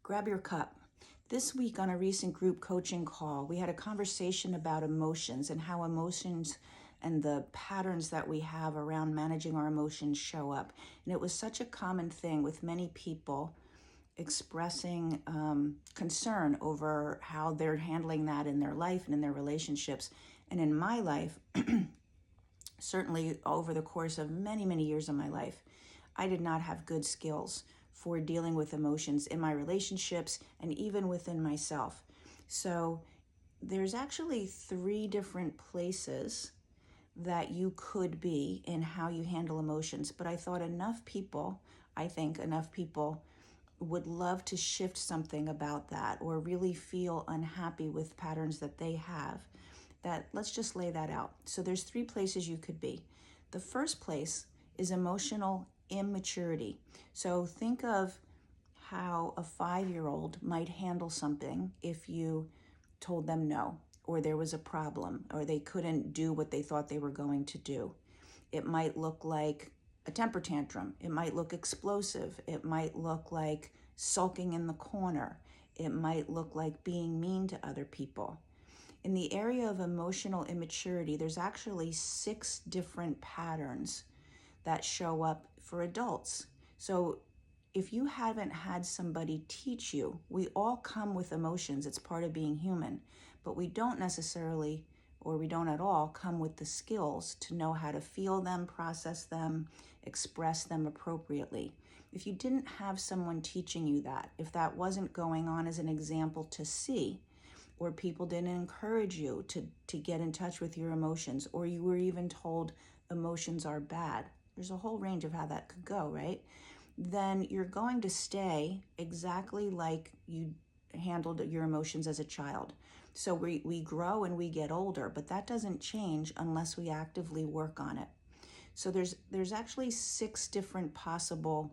grab your cup. This week on a recent group coaching call, we had a conversation about emotions and how emotions and the patterns that we have around managing our emotions show up. And it was such a common thing with many people expressing concern over how they're handling that in their life and in their relationships. And in my life, certainly over the course of many, many years of my life, I did not have good skills for dealing with emotions in my relationships and even within myself. So there's actually 3 different places that you could be in how you handle emotions. But I thought I think enough people would love to shift something about that or really feel unhappy with patterns that they have, that let's just lay that out. So there's 3 places you could be. The first place is emotional immaturity. So think of how a 5-year-old might handle something if you told them no, or there was a problem, or they couldn't do what they thought they were going to do. It might look like a temper tantrum. It might look explosive. It might look like sulking in the corner. It might look like being mean to other people. In the area of emotional immaturity, there's actually 6 different patterns that show up for adults. So if you haven't had somebody teach you, we all come with emotions. It's part of being human, but we don't necessarily, or we don't at all, come with the skills to know how to feel them, process them, express them appropriately. If you didn't have someone teaching you that, if that wasn't going on as an example to see, or people didn't encourage you to get in touch with your emotions, or you were even told emotions are bad, there's a whole range of how that could go, right? Then you're going to stay exactly like you handled your emotions as a child. So we grow and we get older, but that doesn't change unless we actively work on it. So there's actually 6 different possible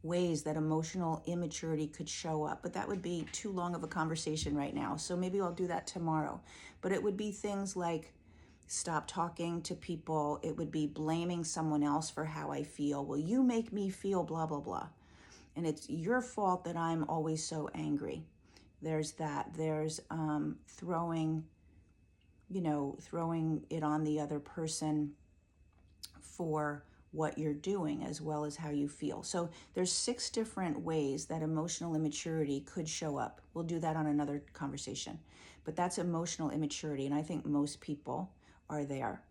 ways that emotional immaturity could show up, but that would be too long of a conversation right now. So maybe I'll do that tomorrow. But it would be things like stop talking to people. It would be blaming someone else for how I feel. Well, you make me feel blah, blah, blah. And it's your fault that I'm always so angry. There's that. There's throwing it on the other person for what you're doing as well as how you feel. So there's 6 different ways that emotional immaturity could show up. We'll do that on another conversation. But that's emotional immaturity, and I think most people are there.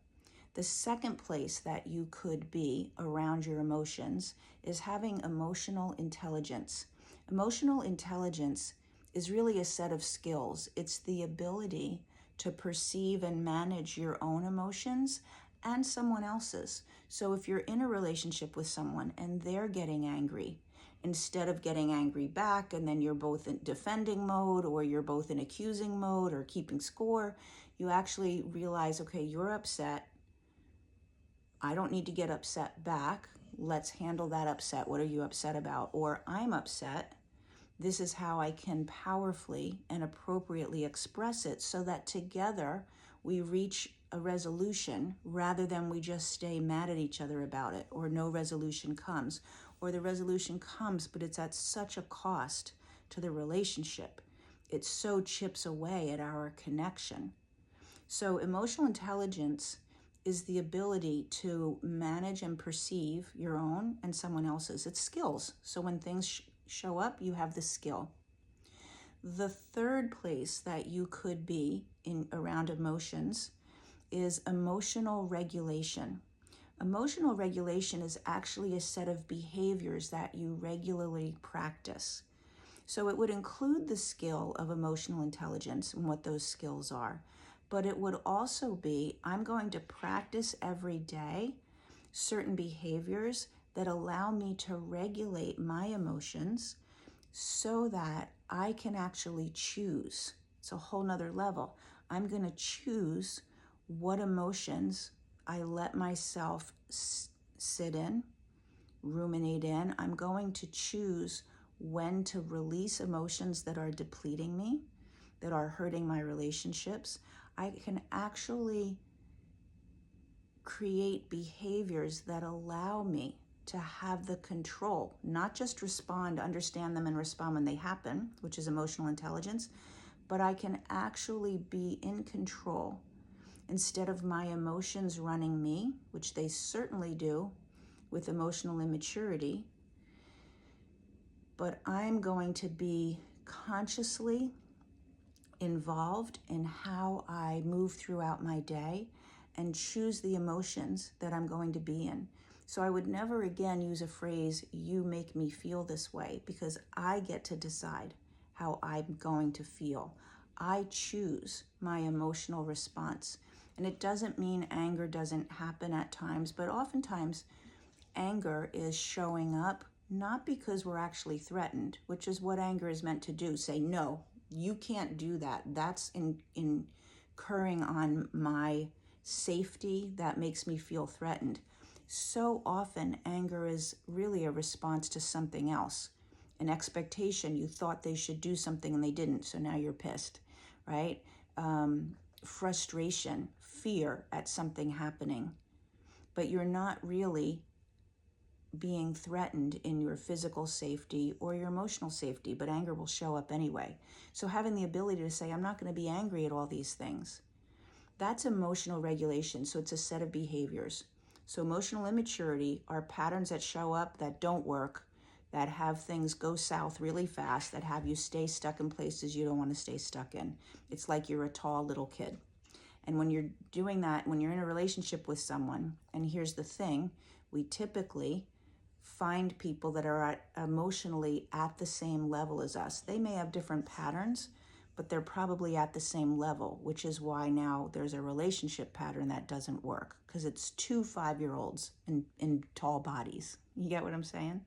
The second place that you could be around your emotions is having emotional intelligence. Emotional intelligence is really a set of skills. It's the ability to perceive and manage your own emotions and someone else's. So if you're in a relationship with someone and they're getting angry, instead of getting angry back and then you're both in defending mode or you're both in accusing mode or keeping score, you actually realize, okay, you're upset. I don't need to get upset back. Let's handle that upset. What are you upset about? Or I'm upset. This is how I can powerfully and appropriately express it so that together we reach a resolution rather than we just stay mad at each other about it, or no resolution comes, or the resolution comes, but it's at such a cost to the relationship. It so chips away at our connection. So emotional intelligence is the ability to manage and perceive your own and someone else's. It's skills. So when things show up, you have the skill. The third place that you could be in around emotions is emotional regulation. Emotional regulation is actually a set of behaviors that you regularly practice. So it would include the skill of emotional intelligence and what those skills are. But it would also be, I'm going to practice every day certain behaviors that allow me to regulate my emotions so that I can actually choose. It's a whole nother level. I'm going to choose what emotions I let myself sit in, ruminate in. I'm going to choose when to release emotions that are depleting me, that are hurting my relationships. I can actually create behaviors that allow me to have the control, not just respond, understand them and respond when they happen, which is emotional intelligence, but I can actually be in control instead of my emotions running me, which they certainly do with emotional immaturity. But I'm going to be consciously involved in how I move throughout my day and choose the emotions that I'm going to be in. So I would never again use a phrase, you make me feel this way, because I get to decide how I'm going to feel. I choose my emotional response. And it doesn't mean anger doesn't happen at times, but oftentimes anger is showing up not because we're actually threatened, which is what anger is meant to do. Say, no, you can't do that. That's incurring on my safety. That makes me feel threatened. So often anger is really a response to something else, an expectation. You thought they should do something and they didn't, so now you're pissed, right? Frustration, fear at something happening, but you're not really being threatened in your physical safety or your emotional safety, but anger will show up anyway. So having the ability to say, I'm not going to be angry at all these things, that's emotional regulation. So it's a set of behaviors. So emotional immaturity are patterns that show up that don't work, that have things go south really fast, that have you stay stuck in places you don't want to stay stuck in. It's like you're a tall little kid. And when you're doing that, when you're in a relationship with someone, and here's the thing, we typically find people that are emotionally at the same level as us. They may have different patterns, but they're probably at the same level, which is why now there's a relationship pattern that doesn't work, because it's 2 5-year-olds in tall bodies. You get what I'm saying?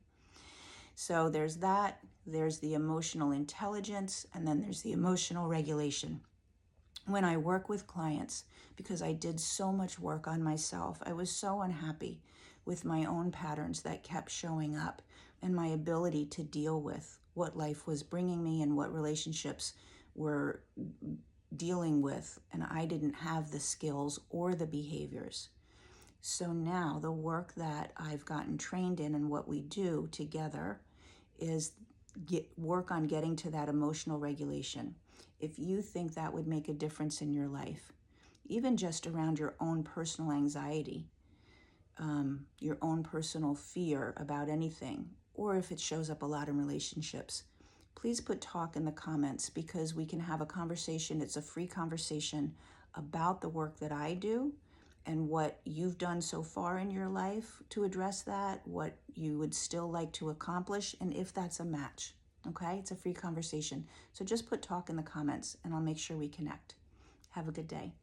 So there's that, there's the emotional intelligence, and then there's the emotional regulation. When I work with clients, because I did so much work on myself, I was so unhappy with my own patterns that kept showing up and my ability to deal with what life was bringing me and what relationships were dealing with, and I didn't have the skills or the behaviors. So now the work that I've gotten trained in and what we do together is work on getting to that emotional regulation. If you think that would make a difference in your life, even just around your own personal anxiety, your own personal fear about anything, or if it shows up a lot in relationships, please put talk in the comments, because we can have a conversation. It's a free conversation about the work that I do and what you've done so far in your life to address that, what you would still like to accomplish, and if that's a match. Okay? It's a free conversation. So just put talk in the comments and I'll make sure we connect. Have a good day.